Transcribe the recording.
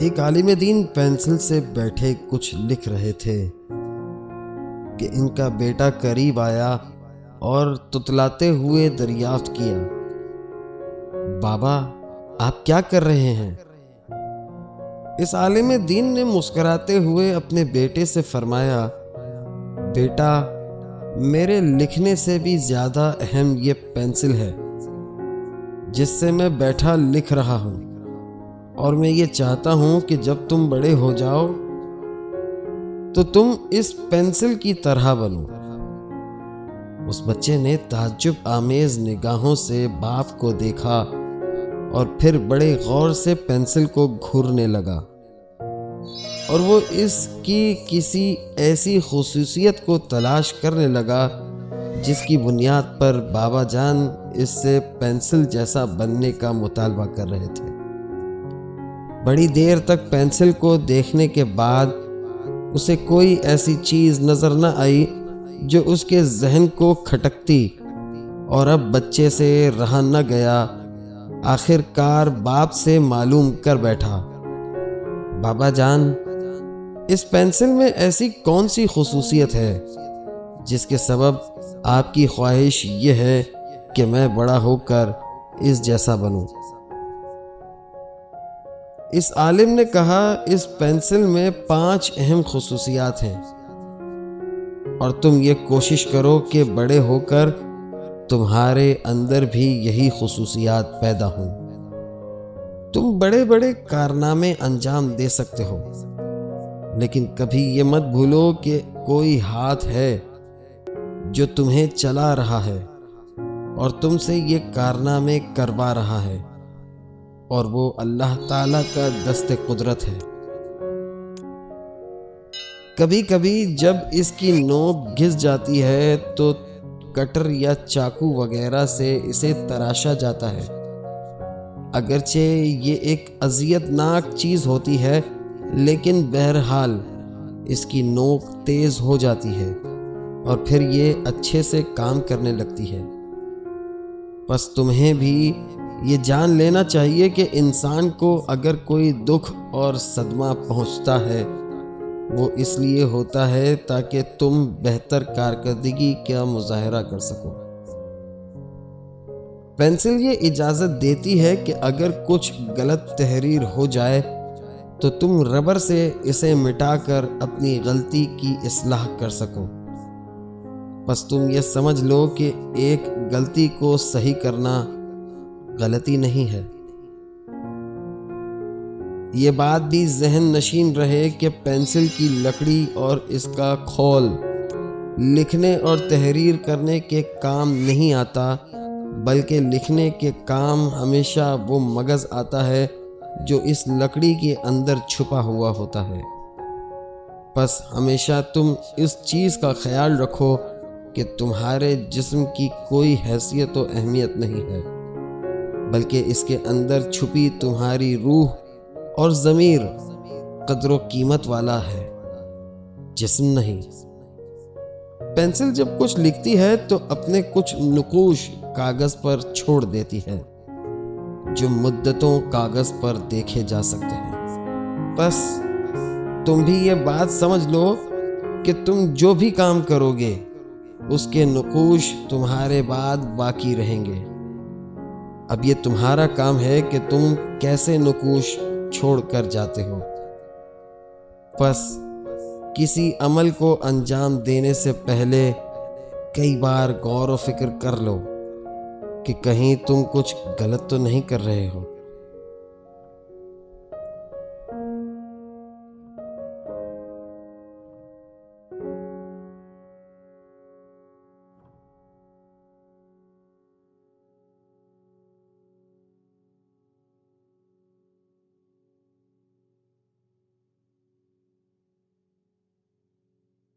ایک عالم دین پینسل سے بیٹھے کچھ لکھ رہے تھے کہ ان کا بیٹا قریب آیا اور تتلاتے ہوئے دریافت کیا، بابا آپ کیا کر رہے ہیں؟ اس عالم دین نے مسکراتے ہوئے اپنے بیٹے سے فرمایا، بیٹا میرے لکھنے سے بھی زیادہ اہم یہ پینسل ہے جس سے میں بیٹھا لکھ رہا ہوں، اور میں یہ چاہتا ہوں کہ جب تم بڑے ہو جاؤ تو تم اس پینسل کی طرح بنو۔ اس بچے نے تعجب آمیز نگاہوں سے باپ کو دیکھا اور پھر بڑے غور سے پینسل کو گھورنے لگا، اور وہ اس کی کسی ایسی خصوصیت کو تلاش کرنے لگا جس کی بنیاد پر بابا جان اس سے پینسل جیسا بننے کا مطالبہ کر رہے تھے۔ بڑی دیر تک پینسل کو دیکھنے کے بعد اسے کوئی ایسی چیز نظر نہ آئی جو اس کے ذہن کو کھٹکتی، اور اب بچے سے رہا نہ گیا، آخر کار باپ سے معلوم کر بیٹھا، بابا جان اس پینسل میں ایسی کون سی خصوصیت ہے جس کے سبب آپ کی خواہش یہ ہے کہ میں بڑا ہو کر اس جیسا بنوں؟ اس عالم نے کہا، اس پینسل میں 5 اہم خصوصیات ہیں، اور تم یہ کوشش کرو کہ بڑے ہو کر تمہارے اندر بھی یہی خصوصیات پیدا ہوں۔ تم بڑے بڑے کارنامے انجام دے سکتے ہو، لیکن کبھی یہ مت بھولو کہ کوئی ہاتھ ہے جو تمہیں چلا رہا ہے اور تم سے یہ کارنامے کروا رہا ہے، اور وہ اللہ تعالیٰ کا دست قدرت ہے۔ کبھی کبھی جب اس کی نوک گھس جاتی ہے تو کٹر یا چاقو وغیرہ سے اسے تراشا جاتا ہے۔ اگرچہ یہ ایک اذیت ناک چیز ہوتی ہے، لیکن بہرحال اس کی نوک تیز ہو جاتی ہے اور پھر یہ اچھے سے کام کرنے لگتی ہے۔ بس تمہیں بھی یہ جان لینا چاہیے کہ انسان کو اگر کوئی دکھ اور صدمہ پہنچتا ہے وہ اس لیے ہوتا ہے تاکہ تم بہتر کارکردگی کا مظاہرہ کر سکو۔ پینسل یہ اجازت دیتی ہے کہ اگر کچھ غلط تحریر ہو جائے تو تم ربر سے اسے مٹا کر اپنی غلطی کی اصلاح کر سکو۔ بس تم یہ سمجھ لو کہ ایک غلطی کو صحیح کرنا غلطی نہیں ہے۔ یہ بات بھی ذہن نشین رہے کہ پینسل کی لکڑی اور اس کا کھول لکھنے اور تحریر کرنے کے کام نہیں آتا، بلکہ لکھنے کے کام ہمیشہ وہ مغز آتا ہے جو اس لکڑی کے اندر چھپا ہوا ہوتا ہے۔ بس ہمیشہ تم اس چیز کا خیال رکھو کہ تمہارے جسم کی کوئی حیثیت و اہمیت نہیں ہے، بلکہ اس کے اندر چھپی تمہاری روح اور ضمیر قدر و قیمت والا ہے، جسم نہیں۔ پینسل جب کچھ لکھتی ہے تو اپنے کچھ نقوش کاغذ پر چھوڑ دیتی ہے جو مدتوں کاغذ پر دیکھے جا سکتے ہیں۔ بس تم بھی یہ بات سمجھ لو کہ تم جو بھی کام کرو گے اس کے نقوش تمہارے بعد باقی رہیں گے۔ اب یہ تمہارا کام ہے کہ تم کیسے نقوش چھوڑ کر جاتے ہو۔ بس کسی عمل کو انجام دینے سے پہلے کئی بار غور و فکر کر لو کہ کہیں تم کچھ غلط تو نہیں کر رہے ہو۔